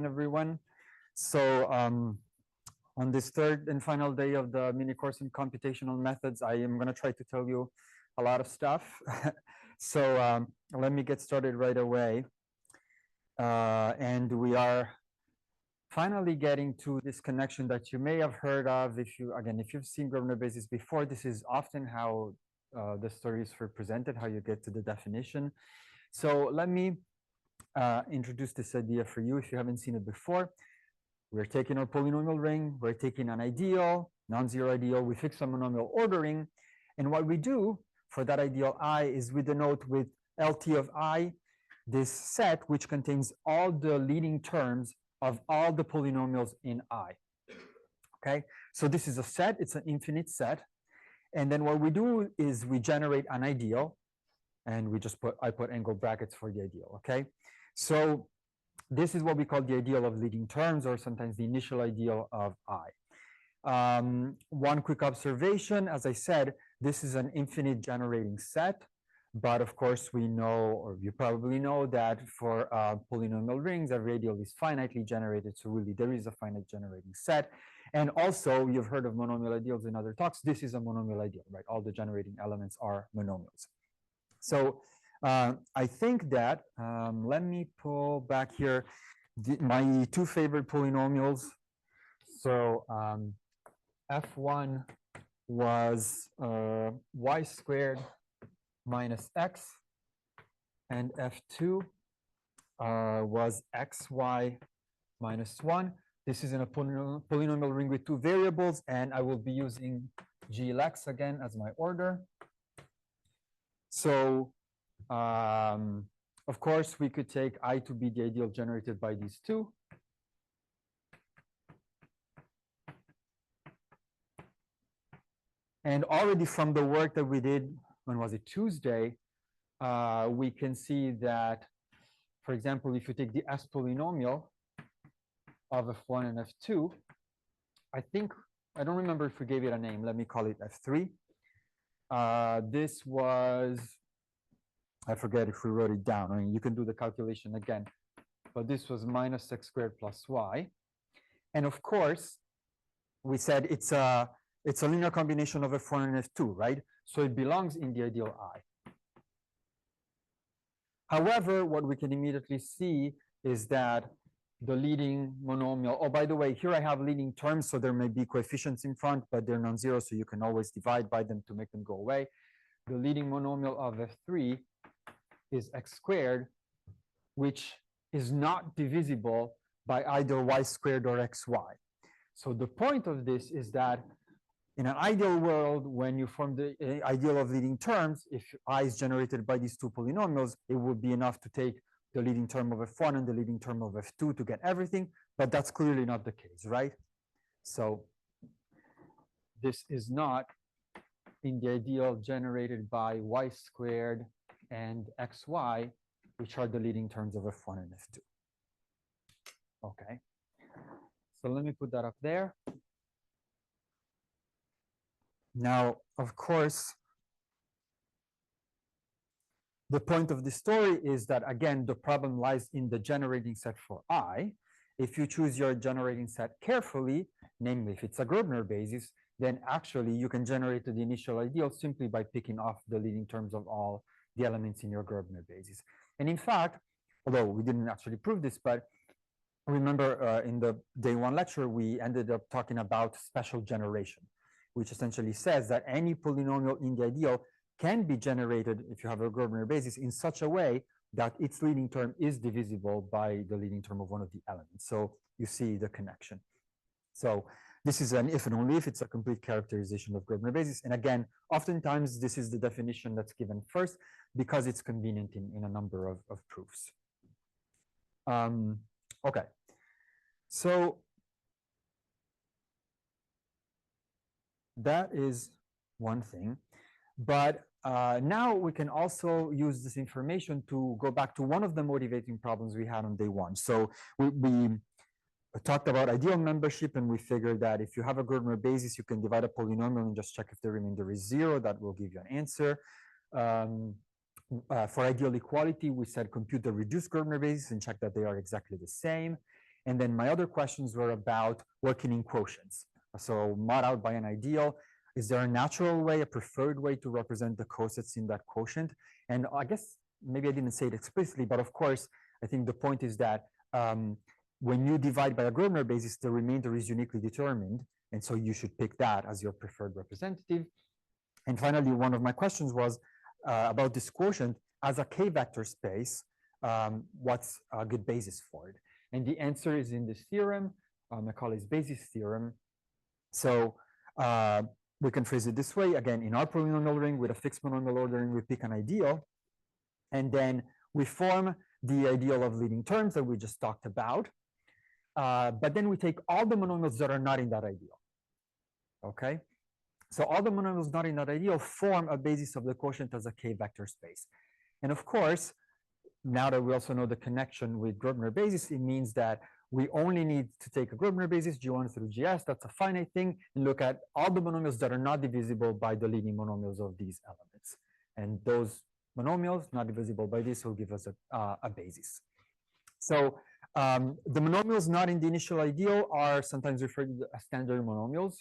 Everyone. So on this third and final day of the mini course in computational methods, I am going to try to tell you a lot of stuff. So let me get started right away. And we are finally getting to this connection that you may have heard of. If you've seen Grosvenor basis before, this is often how the stories are presented, how you get to the definition. So let me introduce this idea for you if you haven't seen it before. We're taking our polynomial ring, we're taking an ideal, non-zero ideal, we fix some monomial ordering, and what we do for that ideal I is we denote with LT of I this set which contains all the leading terms of all the polynomials in I. Okay, so this is a set, it's an infinite set, and then what we do is we generate an ideal, and I put angle brackets for the ideal. Okay, so this is what we call the ideal of leading terms, or sometimes the initial ideal of I. One quick observation, as I said, this is an infinite generating set, but of course we know, or you probably know, that for polynomial rings, every ideal is finitely generated, so really there is a finite generating set. And also, you've heard of monomial ideals in other talks. This is a monomial ideal, right? All the generating elements are monomials. So I think that, let me pull back here my two favorite polynomials. So F1 was y squared minus x, and F2 was xy minus 1. This is in a polynomial ring with two variables, and I will be using GLX again as my order. So of course, we could take I to be the ideal generated by these two. And already from the work that we did, when was it, Tuesday, we can see that, for example, if you take the S polynomial of F1 and F2, I don't remember if we gave it a name. Let me call it F3. This was, I forget if we wrote it down. I mean, you can do the calculation again, but this was minus x squared plus y. And of course, we said it's a linear combination of F1 and F2, right? So it belongs in the ideal I. However, what we can immediately see is that the leading monomial, oh, by the way, here I have leading terms, so there may be coefficients in front, but they're non-zero, so you can always divide by them to make them go away. The leading monomial of F3 is x squared, which is not divisible by either y squared or xy. So the point of this is that in an ideal world, when you form the ideal of leading terms, if I is generated by these two polynomials, it would be enough to take the leading term of F1 and the leading term of F2 to get everything, but that's clearly not the case, right? So this is not in the ideal generated by y squared and xy, which are the leading terms of F1 and F2. Okay, so let me put that up there. Now, of course, the point of the story is that, again, the problem lies in the generating set for I. If you choose your generating set carefully, namely if it's a Grosvenor basis, then actually you can generate the initial ideal simply by picking off the leading terms of all the elements in your Grosvenor basis. And in fact, although we didn't actually prove this, but remember in the day one lecture, we ended up talking about special generation, which essentially says that any polynomial in the ideal can be generated, if you have a Grosvenor basis, in such a way that its leading term is divisible by the leading term of one of the elements. So you see the connection. So this is an if and only if. It's a complete characterization of Grosvenor basis. And again, oftentimes this is the definition that's given first because it's convenient in a number of proofs. Okay, so that is one thing. But now we can also use this information to go back to one of the motivating problems we had on day one. So we talked about ideal membership, and we figured that if you have a Grosvenor basis, you can divide a polynomial and just check if the remainder is 0. That will give you an answer. For ideal equality, we said compute the reduced Grosvenor basis and check that they are exactly the same. And then my other questions were about working in quotients. So mod out by an ideal. Is there a natural way, a preferred way to represent the cosets in that quotient? And I guess maybe I didn't say it explicitly, but of course, I think the point is that when you divide by a Grosvenor basis, the remainder is uniquely determined. And so you should pick that as your preferred representative. And finally, one of my questions was about this quotient as a k-vector space, what's a good basis for it? And the answer is in this theorem, Macaulay's basis theorem. So we can phrase it this way. Again, in our polynomial ring with a fixed monomial ordering, we pick an ideal. And then we form the ideal of leading terms that we just talked about. But then we take all the monomials that are not in that ideal. Okay? So all the monomials not in that ideal form a basis of the quotient as a k-vector space. And of course, now that we also know the connection with Grosvenor basis, it means that we only need to take a Grosvenor basis, G1 through GS, that's a finite thing, and look at all the monomials that are not divisible by the leading monomials of these elements. And those monomials not divisible by this will give us a basis. So the monomials not in the initial ideal are sometimes referred to as standard monomials,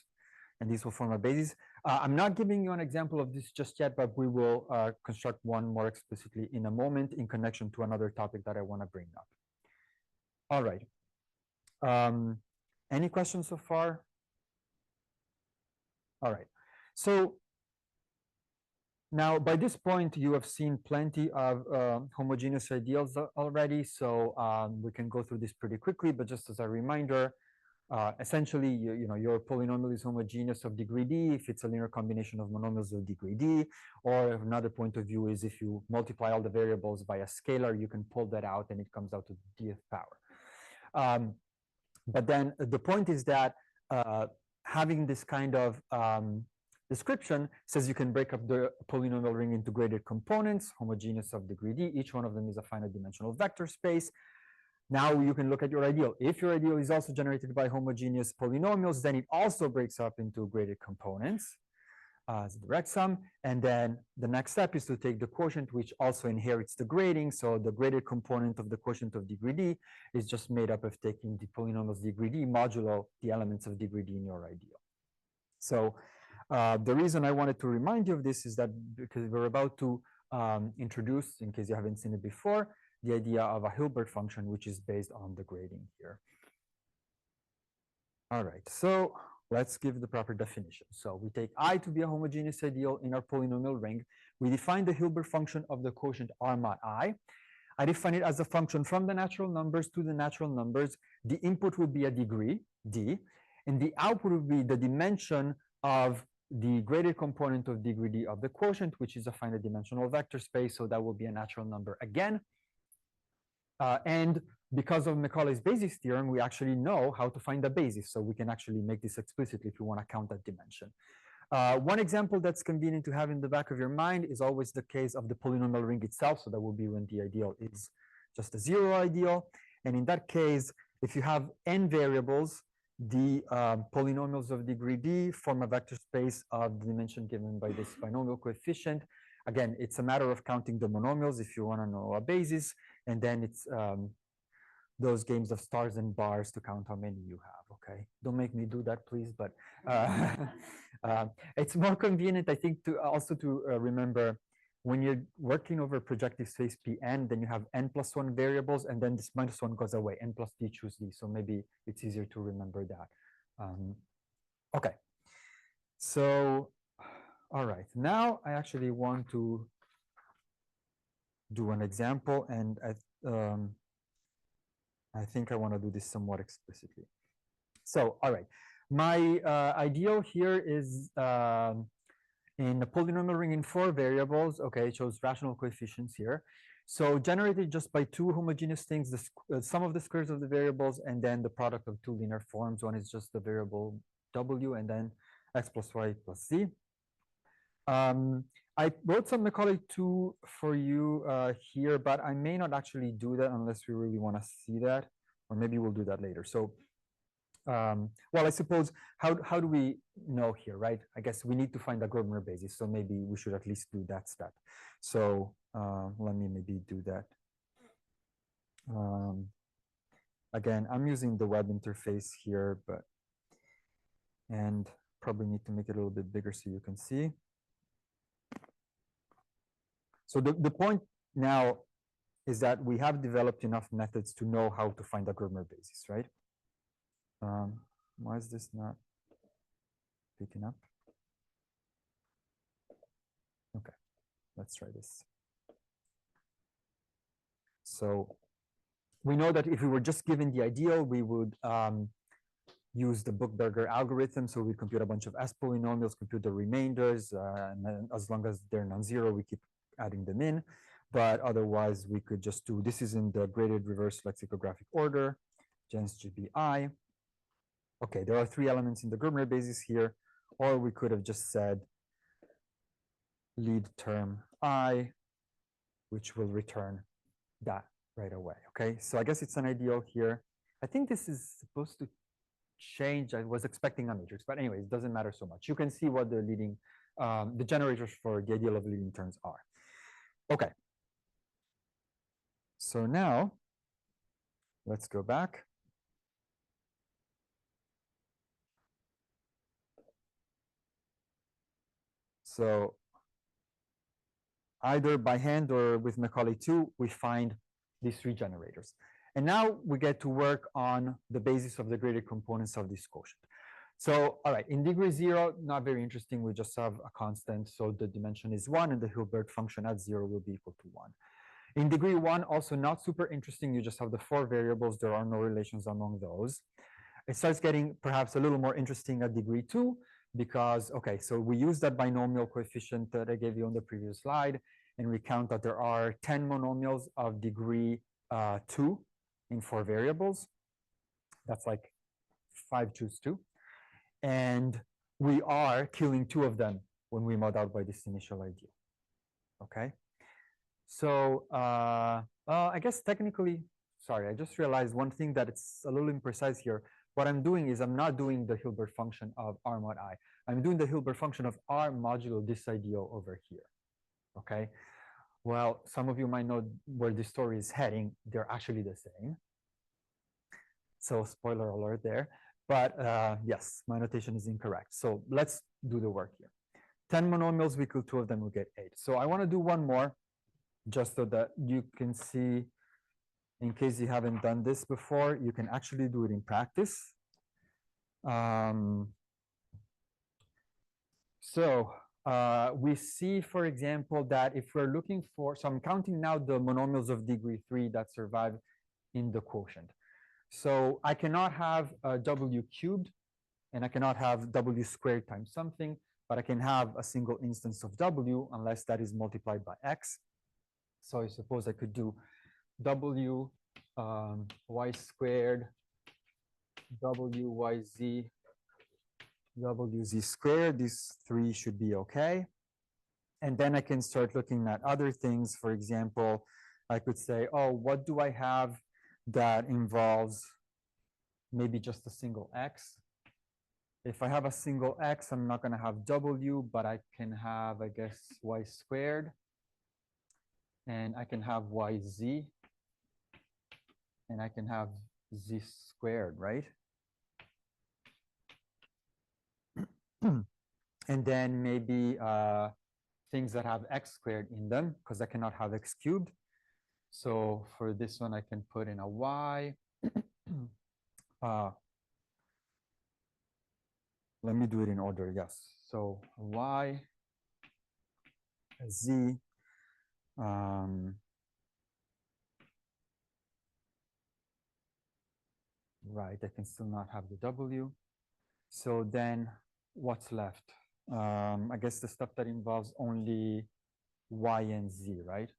and these will form a basis. I'm not giving you an example of this just yet, but we will construct one more explicitly in a moment in connection to another topic that I want to bring up. All right. Any questions so far? All right. So now, by this point, you have seen plenty of homogeneous ideals already, so we can go through this pretty quickly, but just as a reminder, essentially, your polynomial is homogeneous of degree d if it's a linear combination of monomials of degree d, or another point of view is if you multiply all the variables by a scalar, you can pull that out and it comes out to the dth power. But then the point is that having this kind of description says you can break up the polynomial ring into graded components, homogeneous of degree d. Each one of them is a finite dimensional vector space. Now you can look at your ideal. If your ideal is also generated by homogeneous polynomials, then it also breaks up into graded components as a direct sum. And then the next step is to take the quotient, which also inherits the grading. So the graded component of the quotient of degree d is just made up of taking the polynomials degree d modulo the elements of degree d in your ideal. So the reason I wanted to remind you of this is that because we're about to introduce, in case you haven't seen it before, the idea of a Hilbert function, which is based on the grading here. All right, so let's give the proper definition. So we take I to be a homogeneous ideal in our polynomial ring. We define the Hilbert function of the quotient R mod I. I define it as a function from the natural numbers to the natural numbers. The input would be a degree, d, and the output would be the dimension of the graded component of degree d of the quotient, which is a finite dimensional vector space, so that will be a natural number again. And because of Macaulay's basis theorem, we actually know how to find the basis. So we can actually make this explicitly if you want to count that dimension. One example that's convenient to have in the back of your mind is always the case of the polynomial ring itself. So that will be when the ideal is just a zero ideal. And in that case, if you have n variables, the polynomials of degree d form a vector space of the dimension given by this binomial coefficient. Again, it's a matter of counting the monomials if you want to know a basis, and then it's those games of stars and bars to count how many you have, okay? Don't make me do that, please, but it's more convenient, I think, to also to remember when you're working over projective space Pn, then you have n plus 1 variables, and then this minus 1 goes away, n plus d choose d, so maybe it's easier to remember that. Okay, so all right, now I actually want to do an example, and I think I want to do this somewhat explicitly. So, all right, my ideal here is in a polynomial ring in 4 variables. Okay, it shows rational coefficients here. So generated just by 2 homogeneous things, the sum of the squares of the variables, and then the product of 2 linear forms. One is just the variable w, and then x plus y plus z. I wrote some Macaulay 2 for you here, but I may not actually do that unless we really want to see that, or maybe we'll do that later. So, well, I suppose, how do we know here, right? I guess we need to find a Grosvenor basis, so maybe we should at least do that step. So let me maybe do that. Again, I'm using the web interface here, and probably need to make it a little bit bigger so you can see. So the point now is that we have developed enough methods to know how to find a Gröbner basis, right? Why is this not picking up? Okay, let's try this. So we know that if we were just given the ideal, we would use the Buchberger algorithm. So we compute a bunch of S polynomials, compute the remainders, and then as long as they're non-zero, we keep adding them in. But otherwise, we could just do, this is in the graded reverse lexicographic order, gens GBI. Okay, there are 3 elements in the Gröbner basis here, or we could have just said lead term I, which will return that right away. Okay, so I guess it's an ideal here. I think this is supposed to change. I was expecting a matrix, but anyways, it doesn't matter so much. You can see what the leading, the generators for the ideal of leading terms are. Okay. So now let's go back. So either by hand or with Macaulay 2, we find these 3 generators. And now we get to work on the basis of the graded components of this quotient. So, all right, in degree 0, not very interesting. We just have a constant. So the dimension is 1, and the Hilbert function at 0 will be equal to 1. In degree 1, also not super interesting. You just have the 4 variables. There are no relations among those. It starts getting perhaps a little more interesting at degree 2 because, okay, so we use that binomial coefficient that I gave you on the previous slide, and we count that there are 10 monomials of degree 2 in 4 variables. That's like 5 choose 2. And we are killing 2 of them when we mod out by this initial ideal. Okay. So I guess technically, sorry, I just realized one thing that it's a little imprecise here. What I'm doing is I'm not doing the Hilbert function of R mod I. I'm doing the Hilbert function of R modulo this ideal over here. Okay. Well, some of you might know where this story is heading. They're actually the same. So spoiler alert there. But yes, my notation is incorrect. So let's do the work here. 10 monomials, we equal 2 of them, we get 8. So I want to do one more just so that you can see, in case you haven't done this before, you can actually do it in practice. We see, for example, that if we're looking for, so I'm counting now the monomials of degree 3 that survive in the quotient. So I cannot have w cubed, and I cannot have w squared times something, but I can have a single instance of w unless that is multiplied by x. So I suppose I could do w y squared, w y z, w z squared. These 3 should be okay. And then I can start looking at other things. For example, I could say, oh, what do I have that involves maybe just a single x? If I have a single x, I'm not going to have w, but I can have, I guess, y squared. And I can have yz. And I can have z squared, right? And then maybe things that have x squared in them, because I cannot have x cubed. So for this one, I can put in a y. Let me do it in order, yes. So y, a z, right, I can still not have the w. So then what's left? I guess the stuff that involves only y and z, right?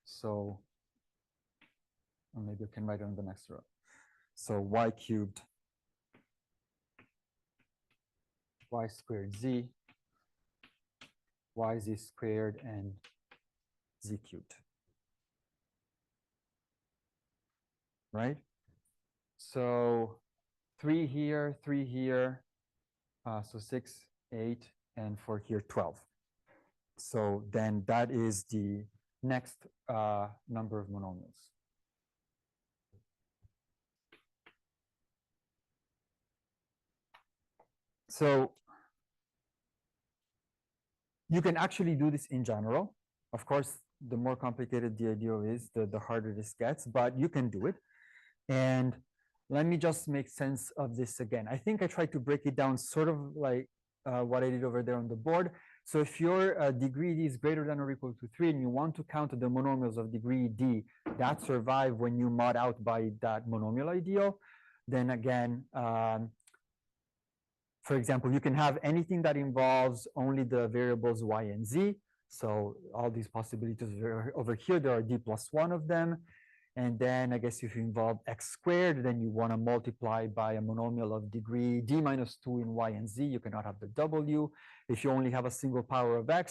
So or maybe I can write it on the next row. So y cubed, y squared z, yz squared, and z cubed. Right? So 3 here, 3 here, so 6, 8, and for here 12. So then that is the next number of monomials. So you can actually do this in general. Of course, the more complicated the ideal is, the harder this gets, but you can do it. And let me just make sense of this again. I think I tried to break it down sort of like what I did over there on the board. So if your degree d is greater than or equal to 3 and you want to count the monomials of degree d that survive when you mod out by that monomial ideal, then again, for example, you can have anything that involves only the variables y and z. So all these possibilities over here, there are d plus 1 of them. And then I guess if you involve x squared, then you want to multiply by a monomial of degree d minus 2 in y and z. You cannot have the w. If you only have a single power of x,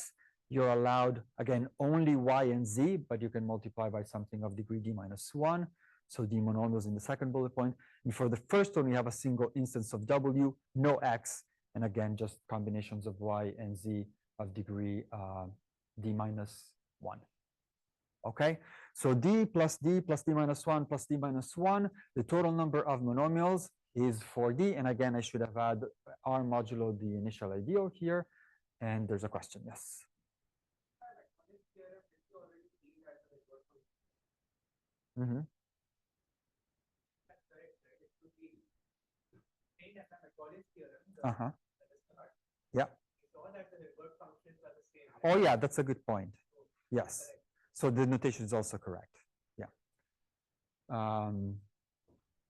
you're allowed, again, only y and z, but you can multiply by something of degree d minus 1. So d monomials in the second bullet point. And for the first one, we have a single instance of w, no x, and again, just combinations of y and z of degree d minus 1. Okay, so d plus d minus 1 plus d minus 1, the total number of monomials is 4d. And again, I should have had r modulo the initial ideal here. And there's a question, yes. Mm-hmm. Uh-huh. Yeah. Oh, yeah, that's a good point. Yes. So the notation is also correct. Yeah.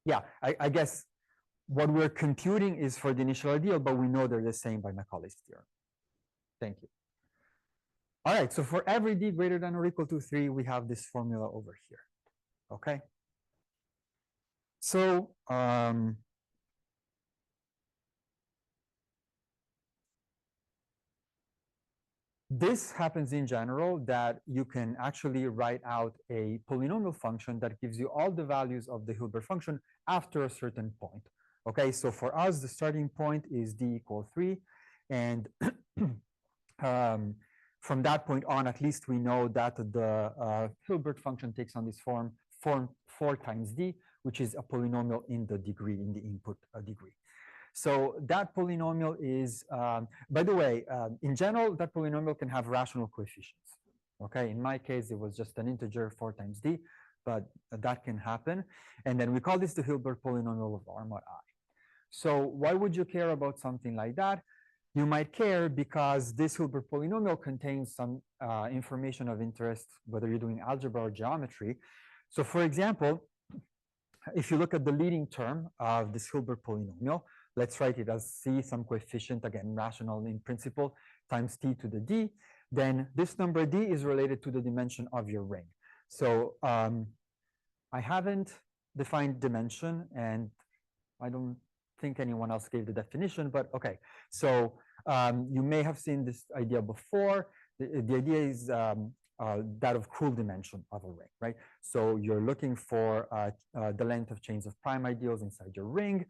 Yeah, I guess what we're computing is for the initial ideal, but we know they're the same by Macaulay's theorem. Thank you. All right, so for every d greater than or equal to 3, we have this formula over here. Okay. So this happens in general that you can actually write out a polynomial function that gives you all the values of the Hilbert function after a certain point. Okay, so for us, the starting point is d equal 3. And from that point on, at least we know that the Hilbert function takes on this form 4 times d, which is a polynomial in the degree, in the input degree. So that polynomial is, by the way, in general, that polynomial can have rational coefficients. Okay, in my case, it was just an integer 4 times d, but that can happen. And then we call this the Hilbert polynomial of R mod I. So why would you care about something like that? You might care because this Hilbert polynomial contains some information of interest, whether you're doing algebra or geometry. So for example, if you look at the leading term of this Hilbert polynomial, let's write it as c, some coefficient, again, rational in principle, times t to the d, then this number d is related to the dimension of your ring. So I haven't defined dimension, and I don't think anyone else gave the definition, but okay. So you may have seen this idea before. The idea is that of cool dimension of a ring, right? So you're looking for the length of chains of prime ideals inside your ring.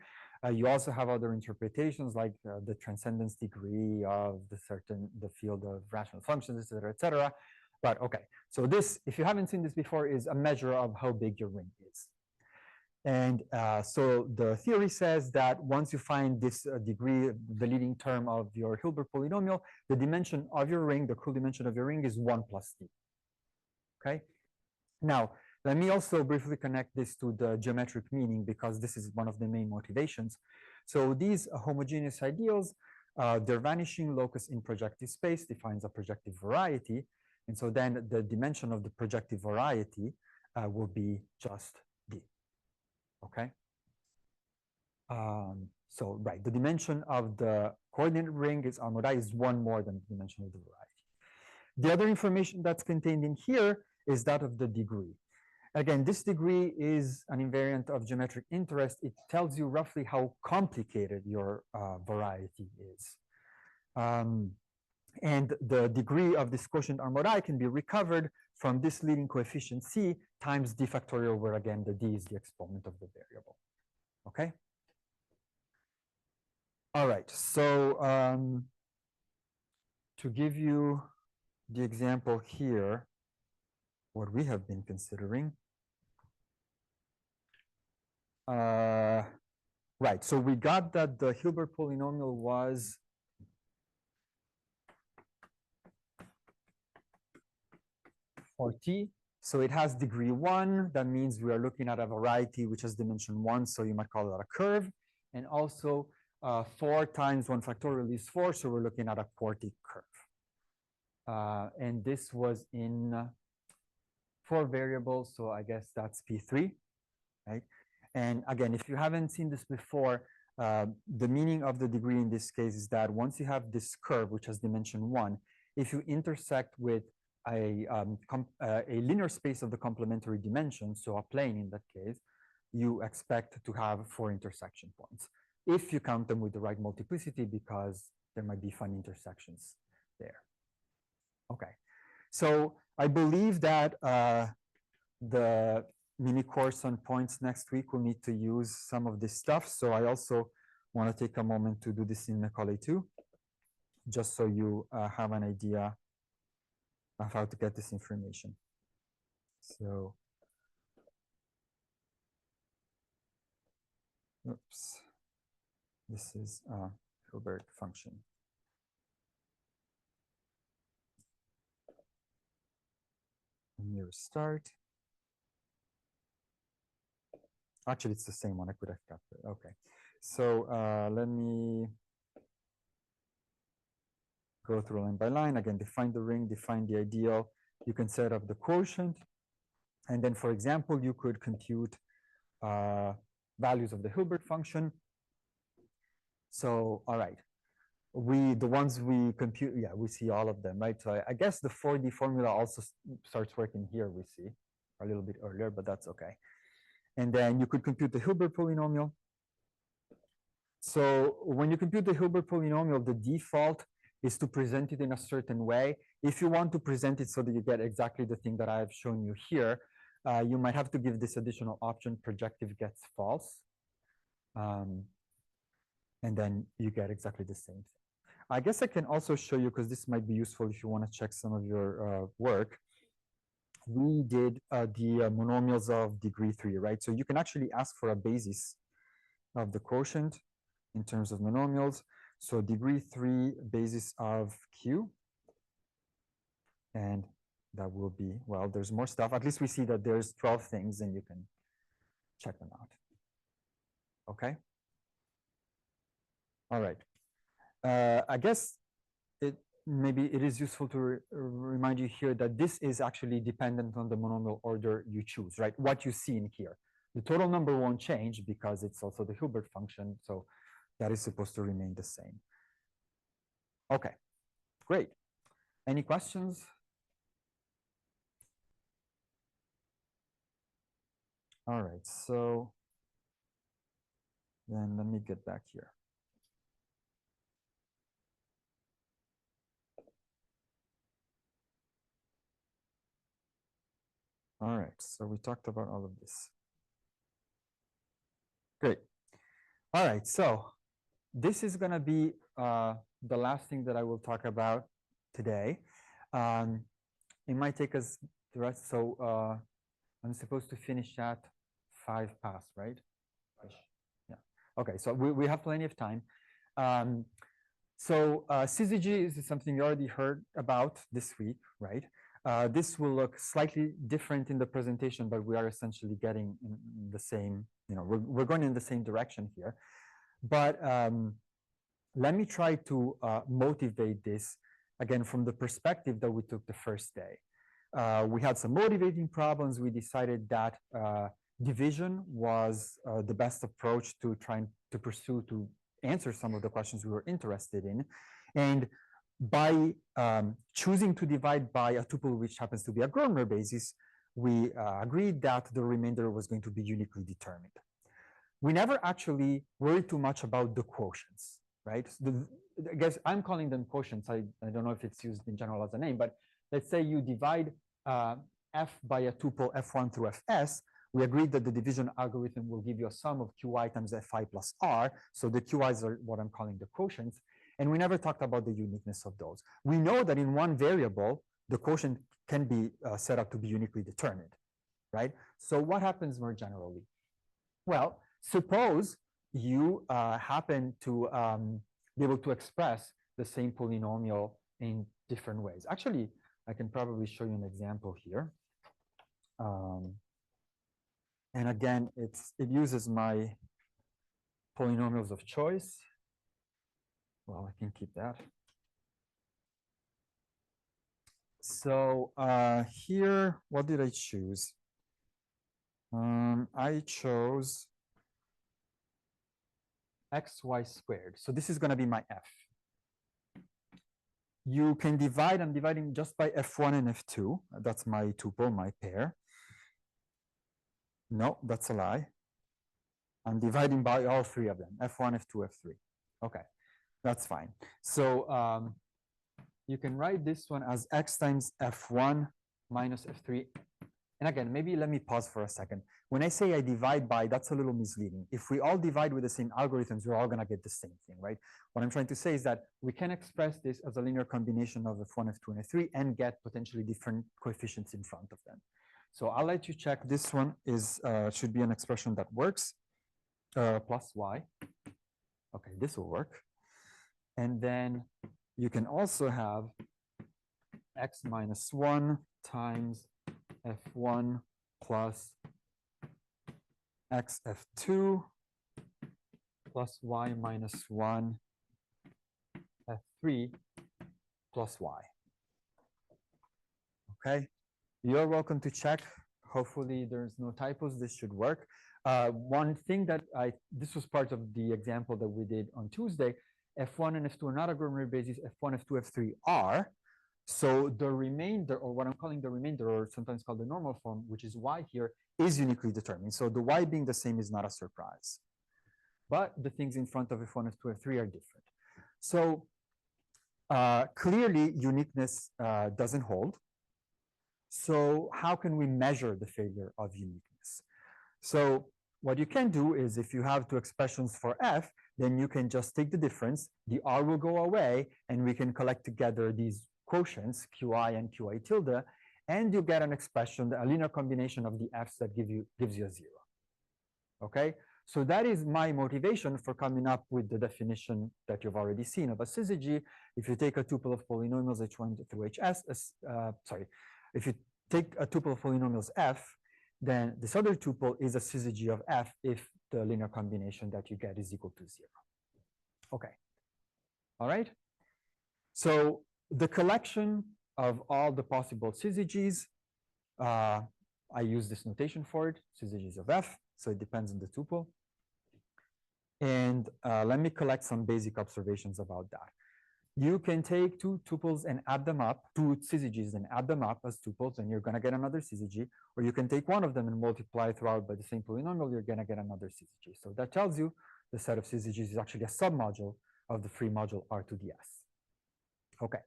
You also have other interpretations like the transcendence degree of the field of rational functions, et cetera, et cetera. But okay, so this, if you haven't seen this before, is a measure of how big your ring is. And so the theory says that once you find this degree, the leading term of your Hilbert polynomial, the dimension of your ring, the cool dimension of your ring, is 1 plus d. Okay. Now, let me also briefly connect this to the geometric meaning, because this is one of the main motivations. So these homogeneous ideals, their vanishing locus in projective space defines a projective variety. And so then the dimension of the projective variety will be just d. Okay. So right, the dimension of the coordinate ring is R mod I is 1 more than the dimension of the variety. The other information that's contained in here is that of the degree. Again, this degree is an invariant of geometric interest. It tells you roughly how complicated your variety is. And the degree of this quotient R mod I can be recovered from this leading coefficient c times d factorial, where again the d is the exponent of the variable. Okay. All right. So to give you the example here, what we have been considering, Right, so we got that the Hilbert polynomial was for t. So it has degree 1. That means we are looking at a variety which has dimension 1, so you might call that a curve. And also 4 times 1 factorial is 4, so we're looking at a quartic curve. And this was in 4 variables, so I guess that's P3, right? And again, if you haven't seen this before, the meaning of the degree in this case is that once you have this curve, which has dimension 1, if you intersect with a linear space of the complementary dimension, so a plane in that case, you expect to have 4 intersection points, if you count them with the right multiplicity, because there might be fun intersections there. Okay, so I believe that the mini course on points next week will need to use some of this stuff. So I also want to take a moment to do this in Macaulay too, just so you have an idea of how to get this information. So, oops, this is a Hilbert function. Let me restart. Actually, it's the same one. I could have kept it. Okay. So let me go through line by line. Again, define the ring, define the ideal. You can set up the quotient. And then, for example, you could compute values of the Hilbert function. So, all right. The ones we compute, yeah, we see all of them, right? So I guess the 4D formula also starts working here, we see a little bit earlier, but that's okay. And then you could compute the Hilbert polynomial. So when you compute the Hilbert polynomial, the default is to present it in a certain way. If you want to present it so that you get exactly the thing that I've shown you here, you might have to give this additional option, projective gets false. And then you get exactly the same thing. I guess I can also show you, because this might be useful if you want to check some of your work. We did the monomials of degree 3, right? So you can actually ask for a basis of the quotient in terms of monomials. So degree 3 basis of Q. And that will be, well, there's more stuff. At least we see that there's 12 things, and you can check them out. Okay? All right. I guess maybe it is useful to remind you here that this is actually dependent on the monomial order you choose, right? What you see in here. The total number won't change because it's also the Hilbert function, so that is supposed to remain the same. Okay, great. Any questions? All right, so then let me get back here. All right, so we talked about all of this. Great. All right, so this is going to be the last thing that I will talk about today. It might take us the rest, so I'm supposed to finish at 5 past, right? Yeah. Okay, so we have plenty of time. CZG is something you already heard about this week, right? This will look slightly different in the presentation, but we are essentially getting in the same, we're going in the same direction here. But let me try to motivate this, again, from the perspective that we took the first day. We had some motivating problems. We decided that division was the best approach to trying to pursue to answer some of the questions we were interested in. And by choosing to divide by a tuple which happens to be a Gröner basis, we agreed that the remainder was going to be uniquely determined. We never actually worried too much about the quotients, right? I guess I'm calling them quotients. I don't know if it's used in general as a name, but let's say you divide f by a tuple f1 through fs. We agreed that the division algorithm will give you a sum of qi times fi plus r. So the qi's are what I'm calling the quotients. And we never talked about the uniqueness of those. We know that in one variable, the quotient can be set up to be uniquely determined, right? So what happens more generally? Well, suppose you happen to be able to express the same polynomial in different ways. Actually, I can probably show you an example here. And again, it uses my polynomials of choice. Well, I can keep that. So here, what did I choose? I chose xy squared. So this is going to be my f. You can divide, I'm dividing just by f1 and f2. That's my tuple, my pair. No, that's a lie. I'm dividing by all three of them, f1, f2, f3. Okay, that's fine. So you can write this one as x times f1 minus f3. And again, maybe let me pause for a second. When I say I divide by, that's a little misleading. If we all divide with the same algorithms, we're all going to get the same thing, right? What I'm trying to say is that we can express this as a linear combination of f1, f2, and f3 and get potentially different coefficients in front of them. So I'll let you check. This one is should be an expression that works, plus y. Okay, this will work. And then you can also have x minus 1 times f1 plus x f2 plus y minus 1 f3 plus y. Okay, you're welcome to check. Hopefully there's no typos. This should work. One thing that this was part of the example that we did on Tuesday, f1 and f2 are not aggregate bases, f1, f2, f3 are. So the remainder, or what I'm calling the remainder, or sometimes called the normal form, which is y here, is uniquely determined. So the y being the same is not a surprise. But the things in front of f1, f2, f3 are different. So clearly, uniqueness doesn't hold. So how can we measure the failure of uniqueness? So what you can do is if you have two expressions for f, then you can just take the difference, the r will go away, and we can collect together these quotients, qi and qi tilde, and you get an expression, a linear combination of the f's that gives you a 0. Okay, so that is my motivation for coming up with the definition that you've already seen of a syzygy. If you take a tuple of polynomials h1 through hs, if you take a tuple of polynomials f, then this other tuple is a syzygy of f if the linear combination that you get is equal to 0. Okay, all right. So the collection of all the possible syzygies, I use this notation for it, syzygies of f, so it depends on the tuple. And let me collect some basic observations about that. You can take two tuples and add them up, two syzygies and add them up as tuples, and you're going to get another syzygy. Or you can take one of them and multiply throughout by the same polynomial, you're going to get another syzygy. So that tells you the set of syzygies is actually a submodule of the free module R to the S. Okay.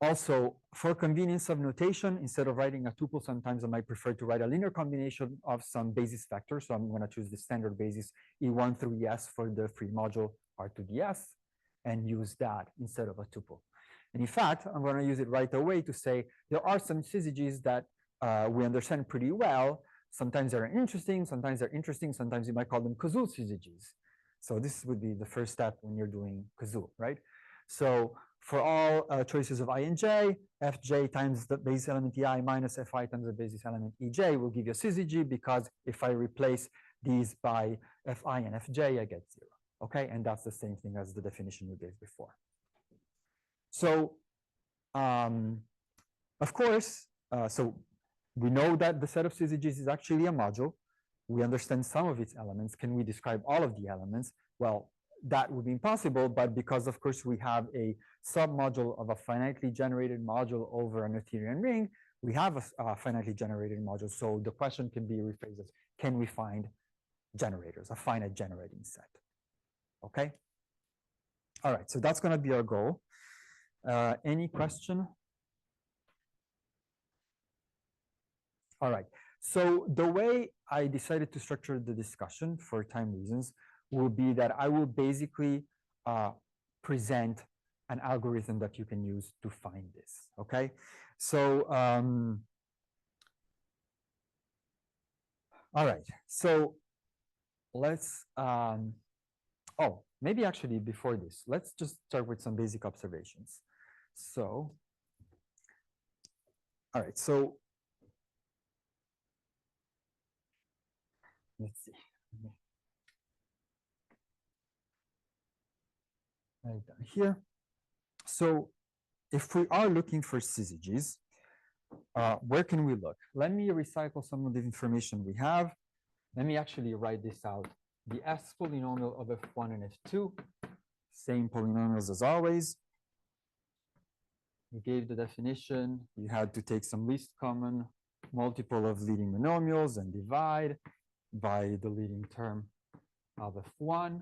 Also, for convenience of notation, instead of writing a tuple, sometimes I might prefer to write a linear combination of some basis vectors. So I'm going to choose the standard basis E1 through ES for the free module R to the S and use that instead of a tuple. And in fact, I'm going to use it right away to say there are some syzygies that we understand pretty well. Sometimes they're interesting, sometimes you might call them Kazoo syzygies. So this would be the first step when you're doing Kazoo, right? So for all choices of I and j, fj times the basis element ei minus fi times the basis element ej will give you a syzygy, because if I replace these by fi and fj, I get 0. Okay, and that's the same thing as the definition we gave before. So, of course, so we know that the set of syzygies is actually a module. We understand some of its elements. Can we describe all of the elements? Well, that would be impossible, but because, of course, we have a submodule of a finitely generated module over a Noetherian ring, we have a finitely generated module. So the question can be rephrased as, can we find generators, a finite generating set? Okay? All right, so that's going to be our goal. Any question? All right, so the way I decided to structure the discussion for time reasons will be that I will basically present an algorithm that you can use to find this, okay? So, all right, so let's maybe actually before this, let's just start with some basic observations. So, all right, so let's see. Right down here. So if we are looking for syzygies, where can we look? Let me recycle some of the information we have. Let me actually write this out. The S polynomial of F1 and F2, same polynomials as always. We gave the definition. You had to take some least common multiple of leading monomials and divide by the leading term of F1,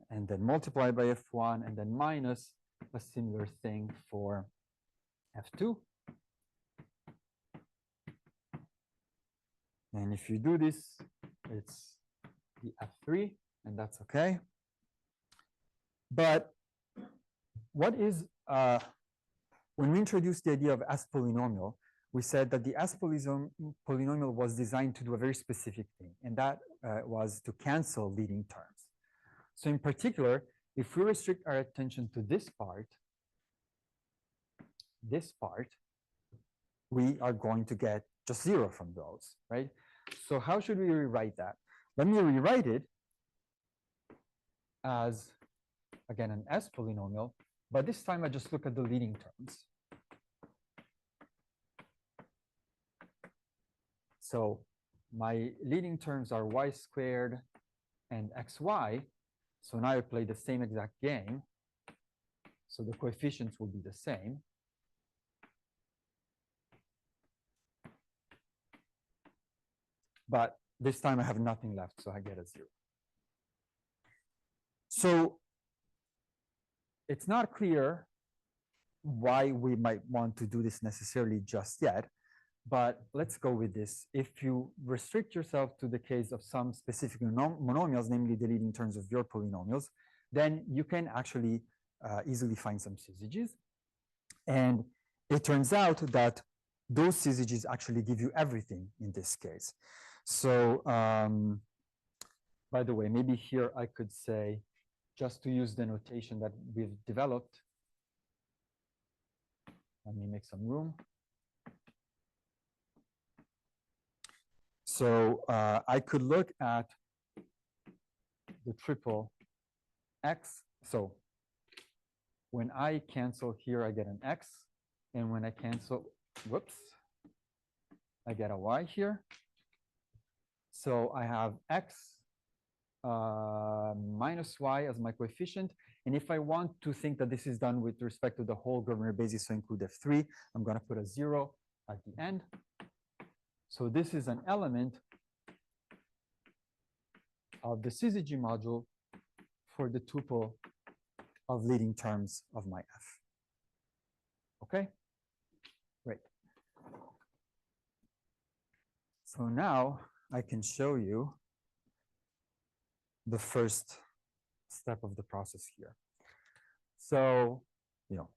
and then multiply by F1, and then minus a similar thing for F2. And if you do this, it's the F3, and that's okay. But what is, when we introduced the idea of S polynomial, we said that the S polynomial was designed to do a very specific thing, and that was to cancel leading terms. So in particular, if we restrict our attention to this part, we are going to get just 0 from those, right? So how should we rewrite that? Let me rewrite it as, again, an S polynomial, but this time I just look at the leading terms. So my leading terms are y squared and xy. So now I play the same exact game. So the coefficients will be the same. But this time I have nothing left, so I get a 0. So it's not clear why we might want to do this necessarily just yet, but let's go with this. If you restrict yourself to the case of some specific monomials, namely the leading terms of your polynomials, then you can actually easily find some syzygies. And it turns out that those syzygies actually give you everything in this case. So by the way, maybe here I could say, just to use the notation that we've developed, let me make some room. So I could look at the triple x. So when I cancel here, I get an x. And when I cancel, whoops, I get a y here. So I have x minus y as my coefficient. And if I want to think that this is done with respect to the whole Grosvenor basis, so include F3, I'm going to put a 0 at the end. So this is an element of the syzygy module for the tuple of leading terms of my F. Okay, great. So now I can show you the first step of the process here. So,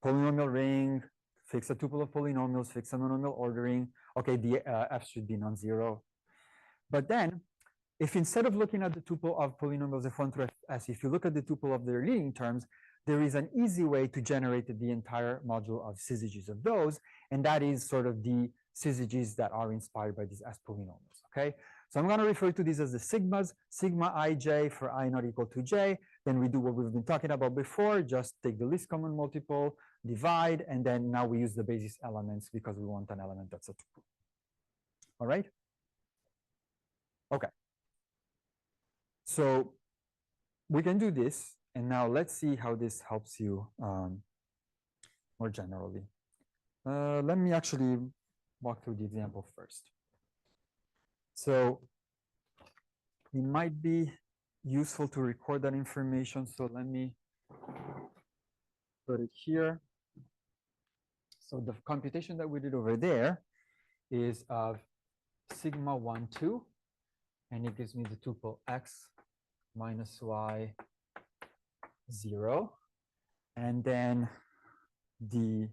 polynomial ring, fix a tuple of polynomials, fix a monomial ordering. Okay, the F should be non-zero. But then, if instead of looking at the tuple of polynomials F1 through Fs, if you look at the tuple of their leading terms, there is an easy way to generate the entire module of syzygies of those, and that is sort of the syzygies that are inspired by these S polynomials, okay? So I'm going to refer to these as the sigmas, sigma ij for I not equal to j. Then we do what we've been talking about before, just take the least common multiple, divide, and then now we use the basis elements because we want an element that's a tuple. All right? Okay. So we can do this, and now let's see how this helps you more generally. Let me actually walk through the example first. So it might be useful to record that information. So let me put it here. So the computation that we did over there is of sigma 1, 2, and it gives me the tuple x minus y 0. And then the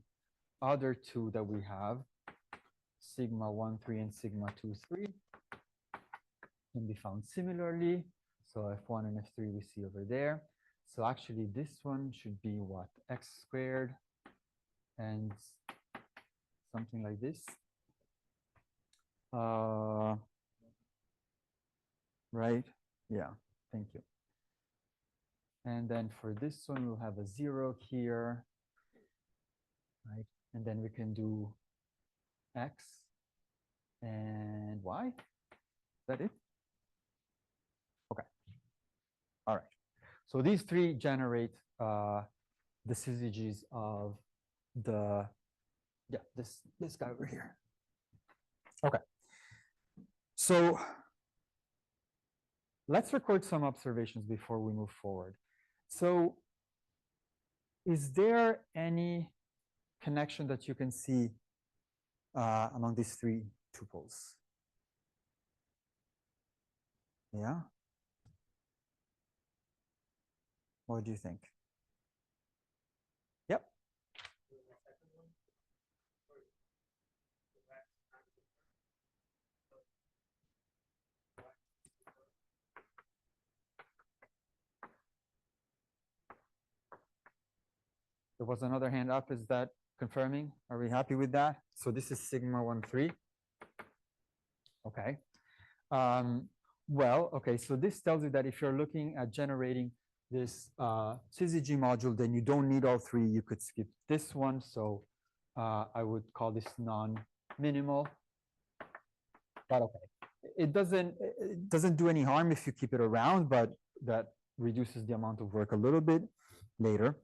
other two that we have, sigma 1, 3 and sigma 2, 3, can be found similarly. So f1 and f3 we see over there. So actually this one should be what? X squared and something like this. Right? Yeah, thank you. And then for this one, we'll have a 0 here, right? And then we can do x and y. Is that it? Okay. All right. So these three generate the syzygies of the, yeah, this guy over here. Okay. So let's record some observations before we move forward. So is there any connection that you can see among these three tuples? Yeah? What do you think? Yep. There was another hand up. Is that confirming? Are we happy with that? So this is sigma 1, 3. Okay. Well, okay, so this tells you that if you're looking at generating this syzygy module, then you don't need all three. You could skip this one. So I would call this non-minimal. But okay, it doesn't do any harm if you keep it around, but that reduces the amount of work a little bit later.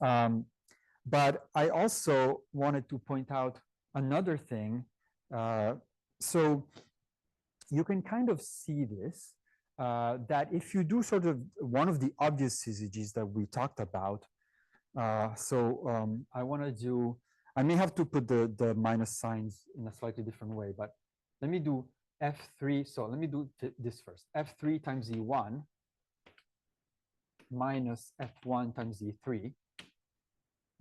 But I also wanted to point out another thing. So you can kind of see this, that if you do sort of one of the obvious syzygies that we talked about, I want to do, I may have to put the minus signs in a slightly different way, but let me do F3. So let me do this first. F3 times E1 minus F1 times E3.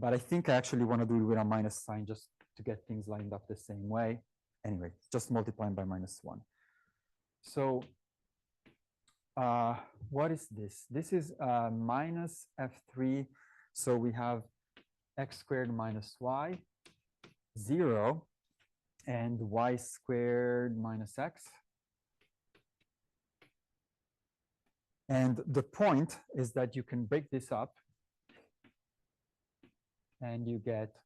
But I think I actually want to do it with a minus sign just to get things lined up the same way. Anyway, just multiplying by -1. So what is this? This is minus F3. So we have x squared minus y, 0, and y squared minus x. And the point is that you can break this up and you get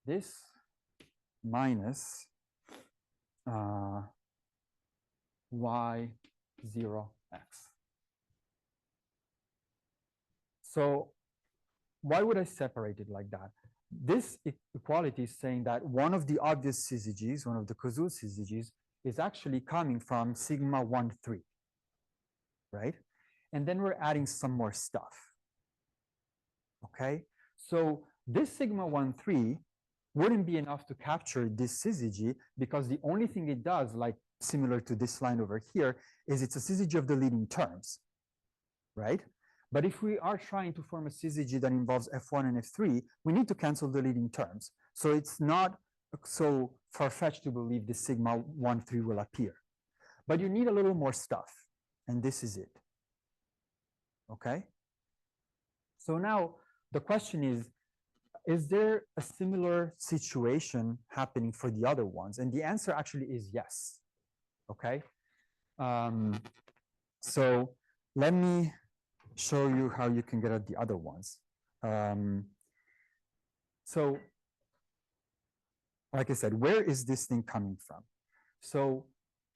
this minus y0x. So why would I separate it like that? This equality is saying that one of the obvious syzygies, one of the Koszul syzygies, is actually coming from sigma 1, 3, right? And then we're adding some more stuff, okay? So this sigma 1, 3 wouldn't be enough to capture this syzygy because the only thing it does, like similar to this line over here, is it's a syzygy of the leading terms, right? But if we are trying to form a syzygy that involves F1 and F3, we need to cancel the leading terms. So it's not so far-fetched to believe the sigma 1, 3 will appear. But you need a little more stuff, and this is it, okay? So now the question is there a similar situation happening for the other ones? And the answer actually is yes, okay? So let me show you how you can get at the other ones. So like I said, where is this thing coming from? So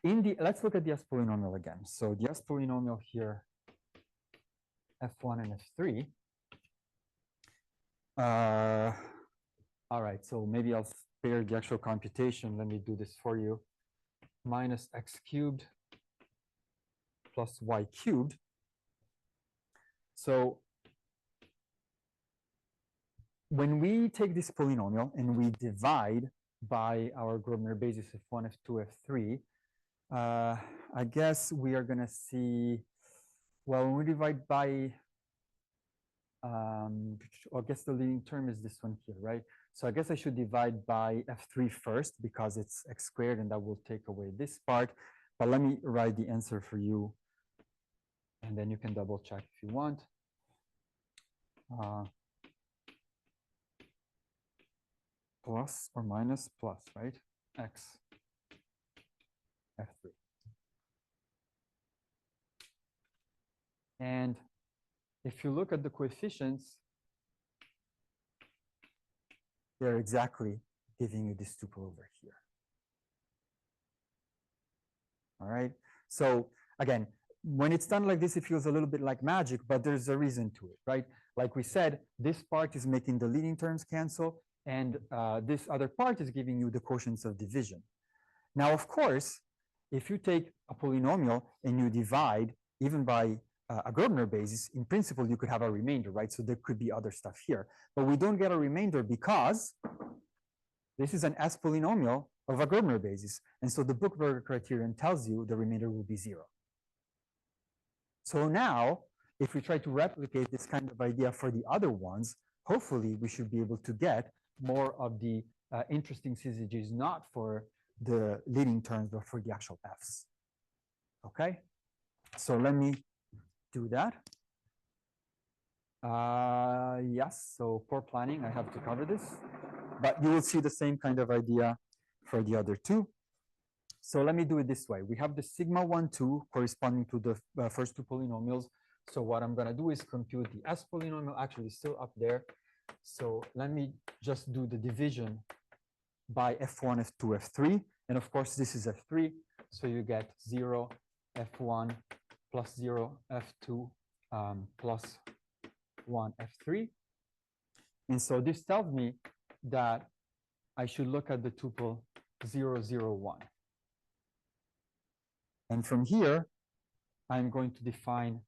let's look at the S polynomial again. So the S polynomial here, F1 and F3. All right, so maybe I'll spare the actual computation. Let me do this for you. Minus x cubed plus y cubed. So when we take this polynomial and we divide by our Grobner basis F1, F2, F3, I guess we are going to see, well, when we divide by, I guess the leading term is this one here, right? So I guess I should divide by F3 first because it's x squared and that will take away this part. But let me write the answer for you and then you can double check if you want. Plus or minus plus, right? X F3. And if you look at the coefficients, they're exactly giving you this tuple over here. All right. So again, when it's done like this, it feels a little bit like magic, but there's a reason to it, right? Like we said, this part is making the leading terms cancel, and this other part is giving you the quotients of division. Now, of course, if you take a polynomial and you divide even by a Grobner basis, in principle, you could have a remainder, right? So there could be other stuff here. But we don't get a remainder because this is an S polynomial of a Grobner basis. And so the Buchberger criterion tells you the remainder will be 0. So now, if we try to replicate this kind of idea for the other ones, hopefully we should be able to get more of the interesting syzygies, not for the leading terms, but for the actual Fs. Okay, so let me do that. Yes, so poor planning, I have to cover this, but you will see the same kind of idea for the other two. So let me do it this way. We have the sigma 1, 2 corresponding to the first two polynomials. So what I'm going to do is compute the S polynomial, actually still up there. So let me just do the division by F1, F2, F3. And of course, this is F3. So you get 0, F1 plus 0, F2 plus 1, F3. And so this tells me that I should look at the tuple 0, 0, 1. And from here, I'm going to define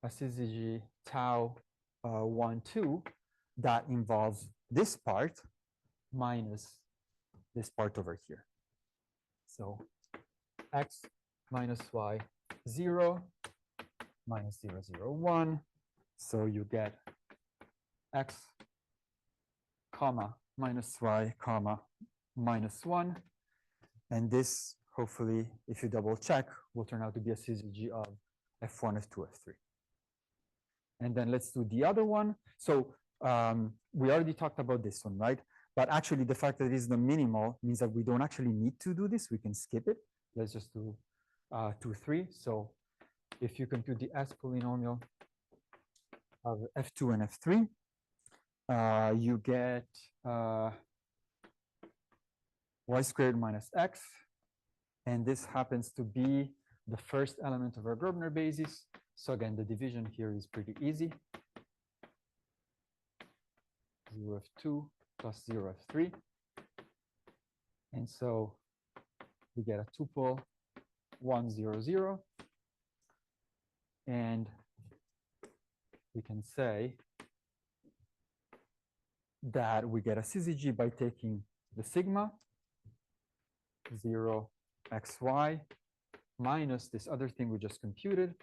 a syzygy tau 1, 2 that involves this part minus this part over here. So x minus y 0 minus 0, 0, 1. So you get x comma minus y comma minus 1. And this, hopefully, if you double check, will turn out to be a syzygy of F1, F2, F3. And then let's do the other one. So we already talked about this one, right? But actually, the fact that it is the minimal means that we don't actually need to do this. We can skip it. Let's just do 2, 3. So if you compute the S polynomial of F2 and F3, you get y squared minus x. And this happens to be the first element of our Grobner basis. So again, the division here is pretty easy. 0 F2 plus 0 F3. And so we get a tuple 1, 0, 0. And we can say that we get a syzygy by taking the sigma 0 xy minus this other thing we just computed.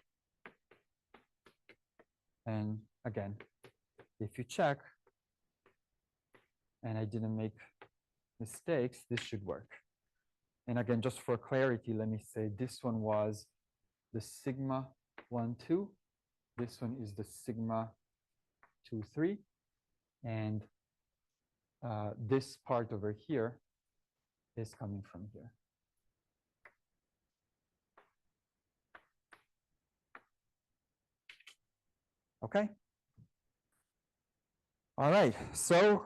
And again, if you check, and I didn't make mistakes, this should work. And again, just for clarity, let me say this one was the sigma 1, 2. This one is the sigma 2, 3. And this part over here is coming from here. Okay. All right. So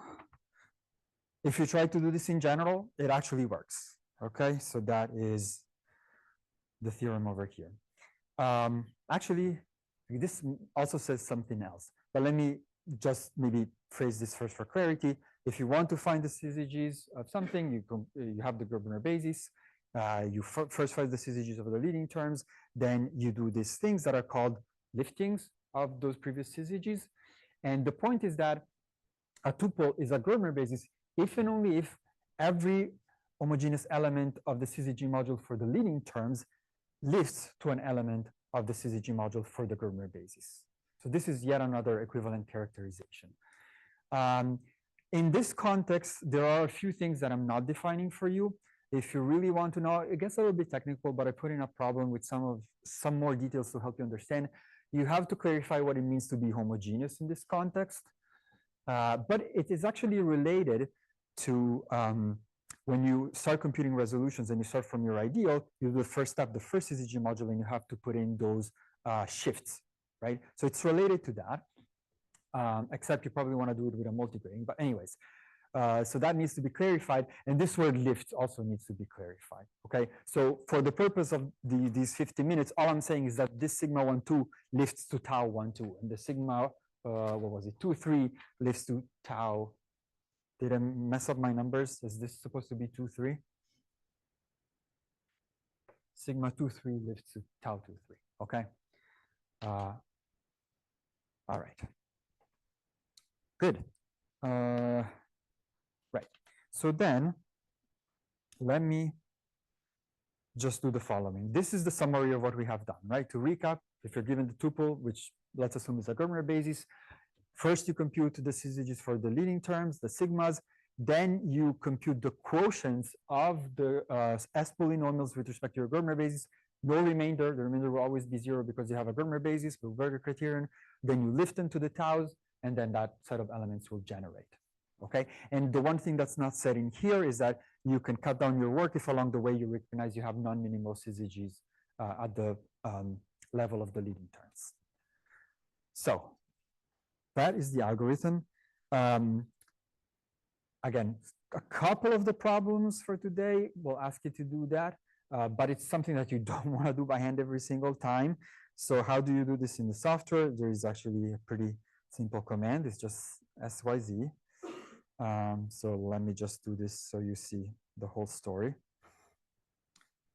if you try to do this in general, it actually works. Okay. So that is the theorem over here. Actually, this also says something else. But let me just maybe phrase this first for clarity. If you want to find the syzygies of something, you have the Grobner basis. You first find the syzygies of the leading terms. Then you do these things that are called liftings of those previous syzygies. And the point is that a tuple is a Grobner basis if and only if every homogeneous element of the syzygy module for the leading terms lifts to an element of the syzygy module for the Grobner basis. So this is yet another equivalent characterization. In this context, there are a few things that I'm not defining for you. If you really want to know, it gets a little bit technical, but I put in a problem with some more details to help you understand. You have to clarify what it means to be homogeneous in this context. But it is actually related to when you start computing resolutions and you start from your ideal, you do the first step, the first CZG module, and you have to put in those shifts, right? So it's related to that, except you probably want to do it with a multigrading. But anyways, so that needs to be clarified. And this word lift also needs to be clarified, okay? So for the purpose of these 50 minutes, all I'm saying is that this sigma 1, 2 lifts to tau 1, 2, and the sigma what was it, 2, 3 lifts to tau. Did I mess up my numbers? Is this supposed to be 2, 3? Sigma 2, 3 lifts to tau 2, 3, okay? All right. Good. Right. So then, let me just do the following. This is the summary of what we have done, right? To recap, if you're given the tuple, which let's assume is a Germer basis, first you compute the syzygies for the leading terms, the sigmas, then you compute the quotients of the S polynomials with respect to your Germer basis. No remainder, the remainder will always be 0 because you have a Germer basis with Berger criterion. Then you lift them to the taus, and then that set of elements will generate. Okay, and the one thing that's not said in here is that you can cut down your work if along the way you recognize you have non-minimal syzygies at the level of the leading terms. So that is the algorithm. Again, a couple of the problems for today will ask you to do that, but it's something that you don't want to do by hand every single time. So how do you do this in the software? There is actually a pretty simple command. It's just SYZ. So let me just do this so you see the whole story.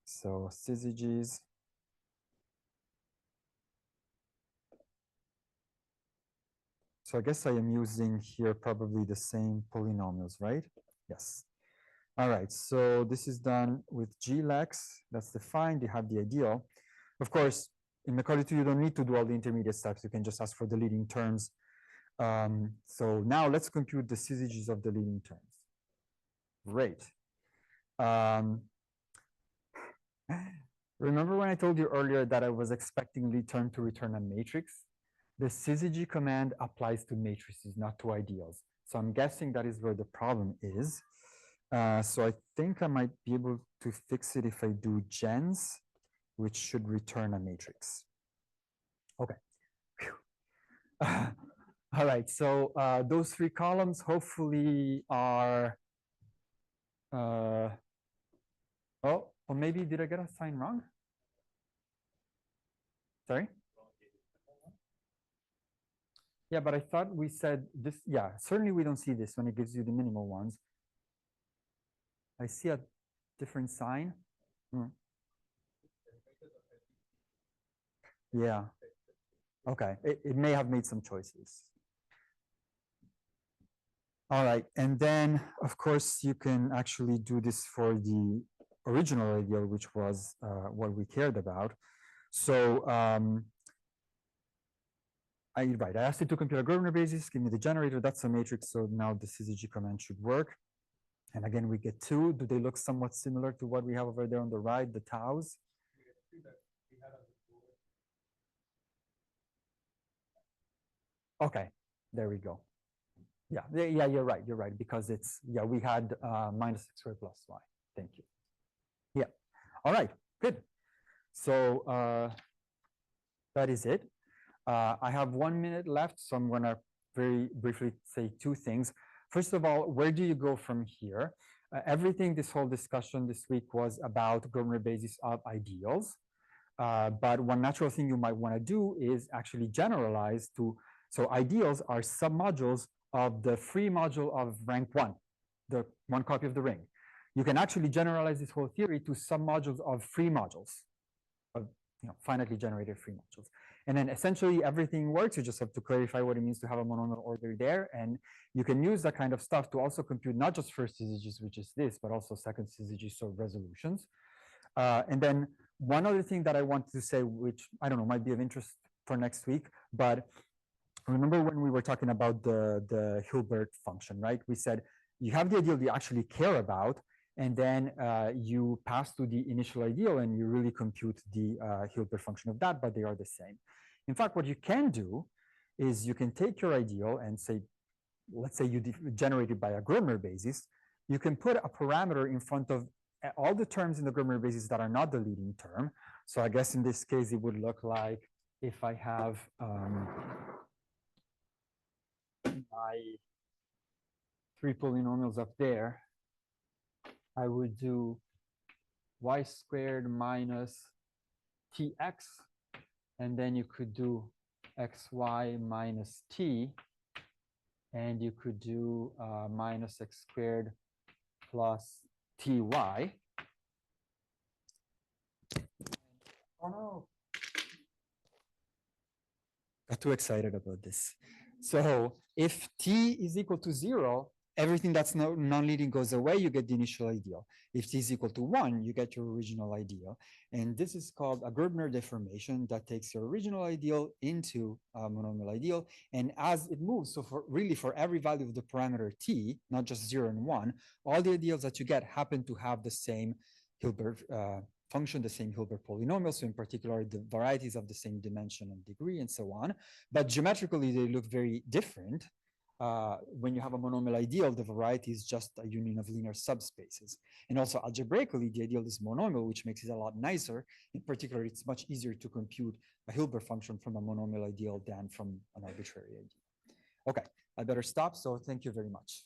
So syzygies. So I guess I am using here probably the same polynomials, right? Yes. All right, so this is done with GLEX. That's defined. You have the ideal. Of course, in Macaulay 2, you don't need to do all the intermediate steps. You can just ask for the leading terms. So now let's compute the syzygies of the leading terms. Great. Remember when I told you earlier that I was expecting lead term to return a matrix? The syzygy command applies to matrices, not to ideals. So I'm guessing that is where the problem is. So I think I might be able to fix it if I do gens, which should return a matrix. Okay. All right, so those 3 columns hopefully are, oh, or maybe did I get a sign wrong? Sorry? Yeah, but I thought we said this, yeah, certainly we don't see this when it gives you the minimal ones. I see a different sign. Yeah. Okay, it may have made some choices. All right, and then of course you can actually do this for the original ideal, which was what we cared about. So I asked it to compute a Grosvenor basis, give me the generator, that's a matrix, so now the syzygy command should work. And again, we get 2. Do they look somewhat similar to what we have over there on the right, the taus? Okay, there we go. Yeah, you're right, because it's, yeah, we had minus x squared plus y. Thank you. Yeah, all right, good. So that is it. I have 1 minute left, so I'm gonna very briefly say 2 things. First of all, where do you go from here? Everything, this whole discussion this week was about Grosvenor basis of ideals. But one natural thing you might want to do is actually generalize to, so ideals are submodules of the free module of rank 1, the 1 copy of the ring. You can actually generalize this whole theory to submodules of free modules, of finitely generated free modules. And then essentially everything works. You just have to clarify what it means to have a monomial order there. And you can use that kind of stuff to also compute not just first syzygies, which is this, but also second syzygies, so resolutions. And then one other thing that I wanted to say, which I don't know, might be of interest for next week, but remember when we were talking about the Hilbert function, right? We said you have the ideal you actually care about, and then you pass to the initial ideal and you really compute the Hilbert function of that, but they are the same. In fact, what you can do is you can take your ideal and say, let's say you generate it by a Gröbner basis, you can put a parameter in front of all the terms in the Gröbner basis that are not the leading term. So I guess in this case, it would look like if I have my three polynomials up there, I would do y squared minus tx, and then you could do xy minus t, and you could do minus x squared plus ty. Oh no. Got too excited about this. So if t is equal to 0, everything that's non-leading goes away, you get the initial ideal. If t is equal to 1, you get your original ideal. And this is called a Gröbner deformation that takes your original ideal into a monomial ideal. And as it moves, so for every value of the parameter t, not just 0 and 1, all the ideals that you get happen to have the same Hilbert function, the same Hilbert polynomial. So in particular, the varieties of the same dimension and degree and so on. But geometrically, they look very different. When you have a monomial ideal, the variety is just a union of linear subspaces. And also algebraically, the ideal is monomial, which makes it a lot nicer. In particular, it's much easier to compute a Hilbert function from a monomial ideal than from an arbitrary ideal. Okay, I better stop. So thank you very much.